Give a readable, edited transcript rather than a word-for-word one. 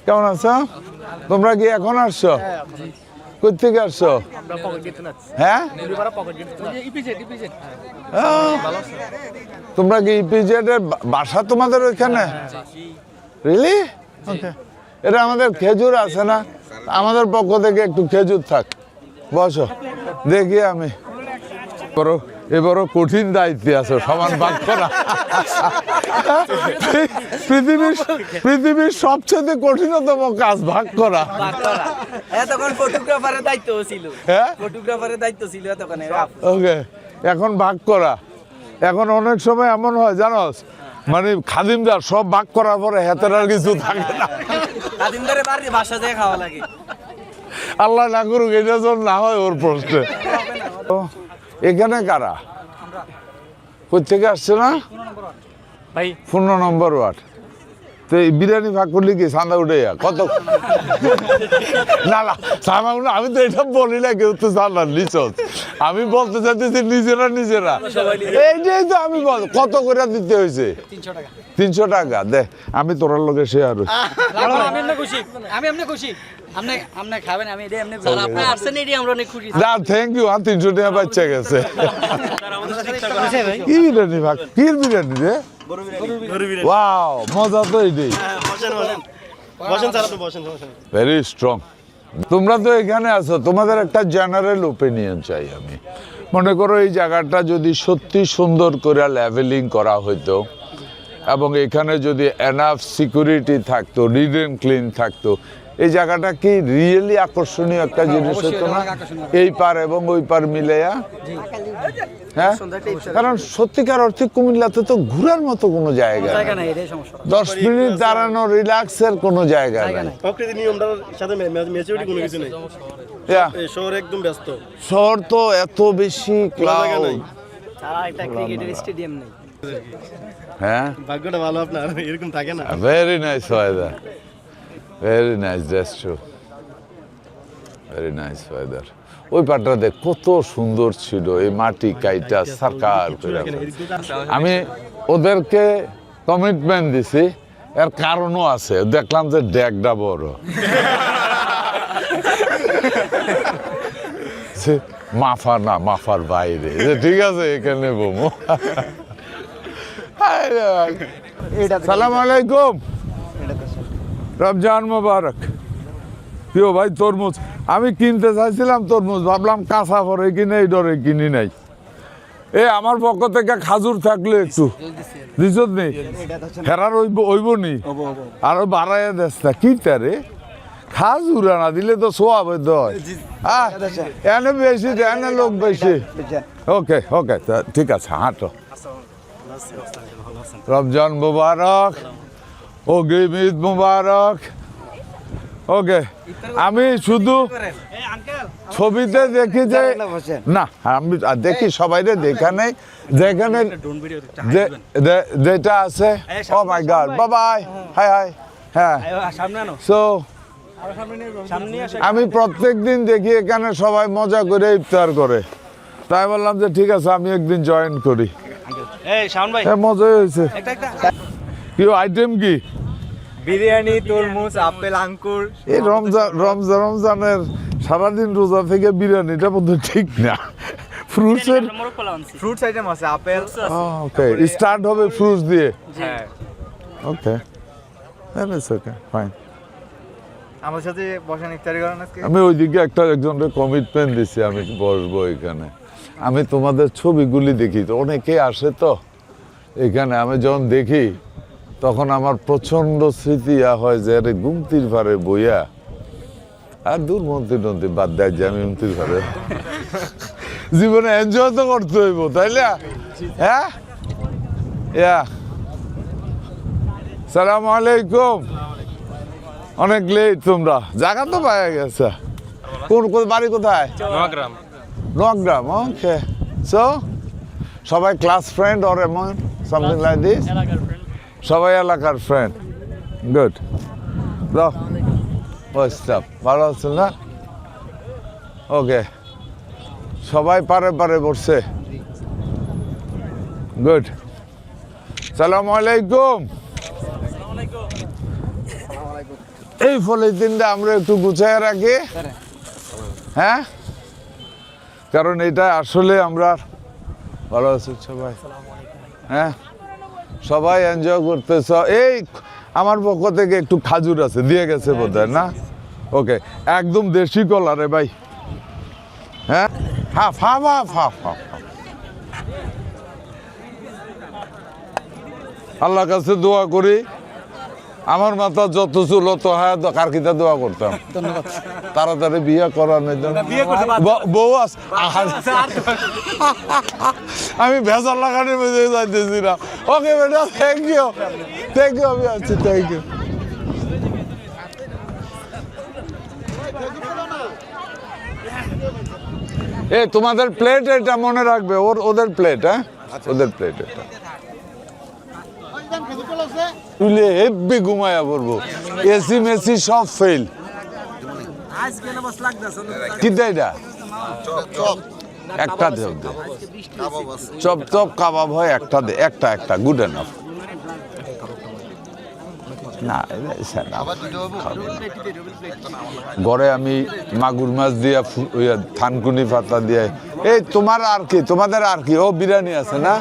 কেমন আছো? তোমরা কি এখন আসছো? কোথা থেকে আসছো? হ্যাঁ, তোমরা কি ইপিজেড এর বাসা তোমাদের ওইখানে? রিয়েলি? ওকে। এটা আমাদের খেজুর আছে না, আমাদের পক্ষ থেকে একটু খেজুর থাক। বসো, দেখি আমি এবারও কঠিন দায়িত্বে আছো, সমান ভাগ করা। পৃথিবীর সবচেয়ে কঠিনতম কাজ ভাগ করা। তখন ফটোগ্রাফারের দায়িত্ব ছিল। হ্যাঁ, ফটোগ্রাফারের দায়িত্ব ছিল তখন। ওকে, এখন ভাগ করা। এখন অনেক সময় এমন হয় জানোস, মানে খাদিমদার সব ভাগ করার পরে হাতের আর কিছু থাকে না। খাদিমদারের বাড়ি বাসা যেয়ে খাওয়া লাগে। আল্লাহ না করুক এটা যেন না হয় ওর প্রশ্নে। এখানে কারা কোথা থেকে আসছে না ভাই? 15 নম্বর ওয়ার্ড। তো এই বিরিয়ানি ভাগ করলে কি চাঁদা উঠে কত? না না, চাঁদা উঠে আমি তো এটা বলি না, কেউ তো চাঁদা নিচ। আমি বলতে চাইতেছি নিজেরা এইটাই তো আমি বল। কত করে দিতে হয়েছে? 300 টাকা। দে, আমি তোরার লোকে শেয়ার হই। Thank you. 300 টাকা বাচ্চা গেছে। কি বিরিয়ানি ভাগ? কি বিরিয়ানি রে? ওয়াও, মজা তো এইটাই। Very strong. তোমরা তো এখানে আছো, তোমাদের একটা জেনারেল ওপিনিয়ন চাই আমি। মনে করো এই জায়গাটা যদি সত্যি সুন্দর করে লেভেলিং করা হইতো এবং এখানে যদি এনাফ সিকিউরিটি থাকতো, নিট এন্ড ক্লিন থাকতো, এই জায়গাটা কি রিয়েলি আকর্ষণীয় একটা জিনিস হতো না? এই পার এবং ওই পার মিলেয়া। হ্যাঁ, কারণ সত্যিকার অর্থে কুমিল্লাতে তো ঘোরার মতো কোনো জায়গা নেই। 10 মিনিট দাঁড়ানো রিল্যাক্সের কোনো জায়গা নেই। প্রকৃতির নিয়মটার সাথে ম্যাচুরিটি কোনো কিছু নেই। শহর একদম ব্যস্ত। শহর তো এত বেশি ক্লাউড। একটা ক্রিকেটের স্টেডিয়াম নেই। হ্যাঁ, ভাগ্যটা ভালো আপনার, এরকম থাকে না। Very nice weather, very nice, that's true, very nice weather. ওই পাটটা দেখ কত সুন্দর ছিল, এই মাটি কাইটা সরকার করে। আমি ওদেরকে কমিটমেন্ট দিছি, এর কারণও আছে। দেখলাম যে ডেকটা বড়, মাফা না মাফার বাইরে। ঠিক আছে, এখানে বমো। সালাম আলাইকুম, রমজান মোবারক। প্রিয় ভাই, তরমুজ আমি কিনতে চাইছিলাম, তরমুজ ভাবলাম কাঁচা পরে কিনে এই ডরে কিনি নাই। এ আমার পক্ষ থেকে খাজুর থাকলে একটু দিছত নেই, ফেরার ওইব নি, আরো বাড়াইয়া দেস না কি তারে। খাজুর না দিলে তো সোয়াব হইতে হয়। এনে বেশি, এনে লোক বেশি। ওকে ওকে, ঠিক আছে, হাঁটো। রমজান মুবারক, অগ্রিম ঈদ মুবারক। ওকে, আমি শুধু ছবিতে দেখি যে না, আমি দেখি সবাইরে দেখা নেই, যেখানে যেটা আছে। Oh my god, bye bye, hi hi. হ্যাঁ, সো আমি প্রত্যেক দিন দেখি এখানে সবাই মজা করে ইফতার করে, তাই বললাম যে ঠিক আছে আমি একদিন জয়েন করি। মজাই হয়েছে। কি আইটেম কি? বিরিয়ানি, তরমুজ, আপেল, আঙ্কুর। এই রমজানের সারাদিন রোজা থেকে বিরিয়ানিটা বোধ ঠিক না। ফ্রুটস আইটেম আছে, আপেল। ওকে, স্টার্ট হবে ফ্রুটস দিয়ে। হ্যাঁ, ওকে, ওকে, ফাইন। আমার সাথে বসেন, ইফতারি করেন আজকে। আমি ওইদিকে একজনকে কমিটমেন্ট দিছি, আমি বসবো এখানে। আমি তোমাদের ছবিগুলি দেখি তো, অনেকে আসে তো এখানে। আমি যখন দেখি তখন আমার প্রচন্ড স্মৃতি হয় যে আরে গুমতির পারে বইয়া আর দূর মন্ত্রী বাদ দেয় যে আমি গুমতির পারে জীবনে এনজয় তো করতে হইব, তাই না? হ্যাঁ, সালাম আলাইকুম। অনেক লেট, তোমরা জায়গা তো পাওয়া গেছে। কোন বাড়ি কোথায়? নোয়াগ্রাম। ওকে, সো সবাই ক্লাস ফ্রেন্ড অর এমন সামথিং লাইক দিস? সবাই এলাকার ফ্রেন্ড। গুড। ভালো আছেন না? ওকে, সবাই পারে পারে বসছে। গুড। সালাম আলাইকুম। এই পলিথিনটা আমরা একটু গুছায় রাখি, হ্যাঁ, কারণ এটা আসলে আমরা ভালো আছি সবাই, হ্যাঁ, সবাই এনজয় করতেছ। এই আমার পক্ষ থেকে একটু খাজুর আছে, দিয়ে গেছে বোধহয় না? ওকে, একদম দেশি কলা রে ভাই, হ্যাঁ, half half half half half. আল্লাহর কাছে দোয়া করি আমার মাথা যত চুল তো হ্যাঁ কারকিতা দোয়া করতাম তাড়াতাড়ি বিয়ে করানোর জন্য। বউ আছে, আমি ভেজাল লাগানোর মধ্যে যাইতেছি না। ওকে বেটা, থ্যাংক ইউ, আমি আছি, থ্যাংক ইউ। এ তোমাদের প্লেট এটা মনে রাখবে, ওদের প্লেট, হ্যাঁ, ওদের প্লেট এটা। তুলে হেব্বি ঘুমায়া পড়বো, এসি মেসি সব ফেল। কিতা এটা? একটা দেব দে, চপ চপ কাবাব হয় একটা দে, একটা গুড এনাফ। না ঘরে আমি মাগুর মাছ দিয়া থানকুনি পাতা দিয়ে। এই তোমার আর কি, তোমাদের আর কি? ও বিরিয়ানি আছে না?